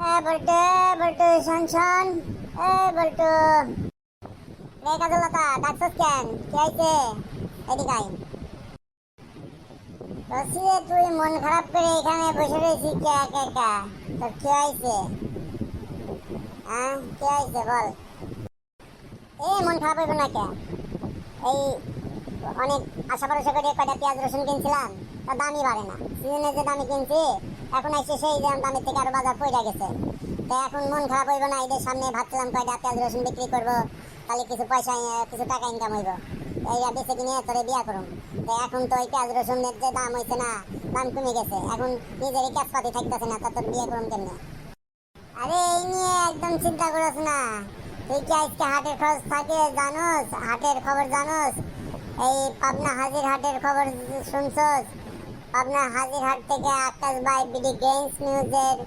বল্টু বল্টু শোন শোন। বল্টু রে কাজলতা ডাকছস কেন? কি হয়েছে? এদিকে আয়। বলছি যে তুই মন খারাপ করে এখানে বসে রয়েছিস কে একা একা? তোর কি হয়েছে? হ্যাঁ কি হয়েছে বল। মন খারাপ হইব না কে? এই অনেক আশা ভরসা করে কয়টা পেঁয়াজ রসুন কিনছিলাম, তা দামই বাড়ে না। সিজনে যে দামে কিনছি এখন এসে সেই দামের থেকে আরো বাজার পড়ে গেছে। তো এখন মন খারাপ হইব না? ঈদের সামনে ভাবছিলাম কয়টা পেঁয়াজ রসুন বিক্রি করবো, তাহলে কিছু পয়সা কিছু টাকা ইনকাম হইব, এইটা বেঁচে কিনে তোরে বিয়া করুম। তো এখন তো ওই পেঁয়াজ রসুনের যে দাম হয়েছে না, দাম কমে গেছে, এখন নিজেরই ক্যাশপাতি থাকতেছে না, তা তোর বিয়ে করুম কেমনে? আরে এই নিয়ে একদম চিন্তা করিস না। তুই কি আজকে হাটের খরচ থাকে জানোস? হাটের খবর জানোস? এই পাবনা হাজির হাটের খবর শুনছস? পাবনা হাজির হাট থেকে আকাশ ভাই বিডি গ্রেন্স নিউজের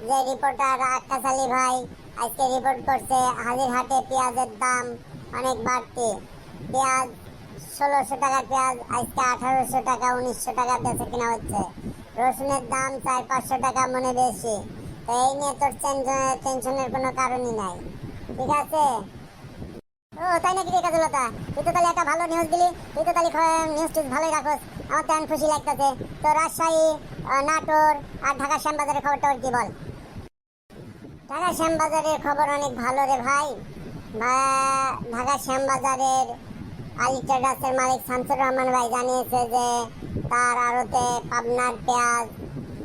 যে রিপোর্টার আকাশ আলী ভাই আজকে রিপোর্ট করছে হাজির হাটে পেঁয়াজের দাম অনেক বাড়তি। পেঁয়াজ 1600 টাকার পেঁয়াজ আজকে 1800 টাকা 1900 টাকা বেচে কিনা হচ্ছে। রসুনের দাম 400-500 টাকা মনে বেশি। তো এই নিয়ে তোর টেনশনের কোনো কারণই নাই, ঠিক আছে? ও তাই নাকি রে কাজলতা? তুই তো তাহলে একটা ভালো নিউজ দিলি, তুই তো তাহলে নিউজ টিউজ ভালোই রাখোস, আমার তো এখন খুশি লাগতেছে। তো রাজশাহী, নাটোর আর ঢাকা শ্যামবাজারের খবরটা ওর কি বল? ঢাকা শ্যামবাজারের খবর অনেক ভালো রে ভাই। ঢাকা শ্যামবাজারের আলী ট্রেডার্সের মালিক শামসুর রহমান ভাই জানিয়েছে যে তার আড়তে পাবনার পেঁয়াজ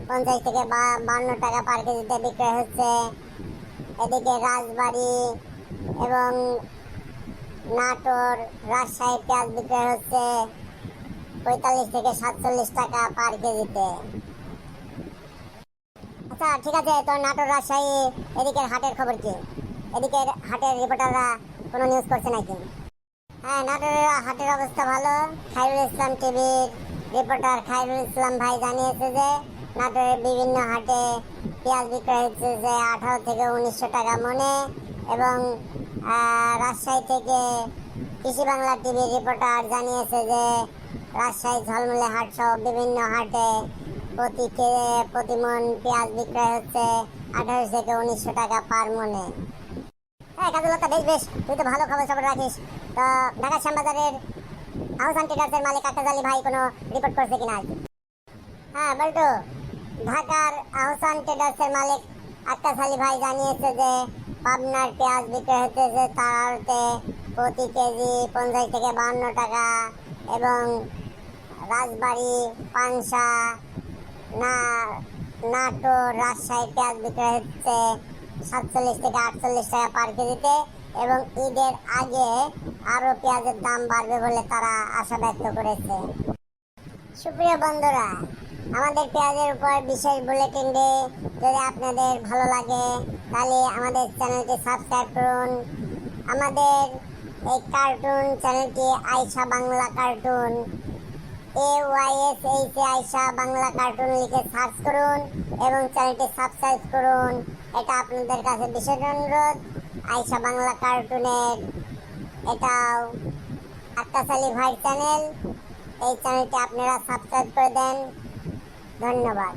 50 থেকে 52 টাকা পার কেজিতে বিক্রয় হচ্ছে। এদিকে রাজবাড়ী এবং নাটোর রাজশাহী পেঁয়াজ বিক্রয় হচ্ছে 45 থেকে 47 টাকা পার কেজিতে। আচ্ছা ঠিক আছে, তোর নাটোর রাজশাহী এদিকের হাটের খবর কি? এদিকের হাটের রিপোর্টাররা কোনো নিউজ করছে নাকি? হ্যাঁ, নাটোরের হাটের অবস্থা ভালো। খায়রুল ইসলাম টিভির রিপোর্টার খায়রুল ইসলাম ভাই জানিয়েছে যে নাটোরের বিভিন্ন হাটে পেঁয়াজ বিক্রয় হচ্ছে যে 18 থেকে 1900 টাকা মনে। এবং রাজশাহী থেকে কৃষি বাংলা টিভির রিপোর্টার জানিয়েছে যে রাজশাহী ঝলমলে হাট সহ বিভিন্ন হাটে প্রতি মন পেঁয়াজ বিক্রয় হচ্ছে 18 থেকে 1900 টাকা পার মনে। হ্যাঁ কাজলতা, বেশ বেশ, তুই তো ভালো খবর সবর রাখিস। তো ঢাকা শ্যামবাজারের আহসান ট্রেডার্সের মালিক আকাশ আলী ভাই কোনো রিপোর্ট করছে কিনা? হ্যাঁ বলতো, ঢাকার আহসান ট্রেডার্সের মালিক আকাশ আলী ভাই জানিয়েছে যে পাবনার পেঁয়াজ বিক্রয় হতেছে তার আড়তে প্রতি কেজি 50 থেকে 52 টাকা। এবং রাজবাড়ী, পাংশা, নাটোর রাজশাহী পেঁয়াজ বিক্রয় হচ্ছে 47 থেকে 48 টাকা পার কেজিতে। এবং ঈদের আগে আরো পেঁয়াজের দাম বাড়বে বলে তারা আশা ব্যক্ত করেছে। সুপ্রিয় বন্ধুরা, আমাদের পেঁয়াজের উপর বিশেষ বুলেটিন ডে যদি আপনাদের ভালো লাগে তাহলে আমাদের চ্যানেলটি সাবস্ক্রাইব করুন। আমাদের এই কার্টুন চ্যানেলটি Ayesha Bangla cartoon, AYSH Ayesha Bangla cartoon লিখে সার্চ করুন এবং চ্যানেলটি সাবস্ক্রাইব করুন। এটা আপনাদের কাছে বিশেষ অনুরোধ। আয়শা বাংলা কার্টুনের এটাও আকাশ আলী ভাই চ্যানেল, এই চ্যানেলটি আপনারা সাবস্ক্রাইব করে দেন। ধন্যবাদ।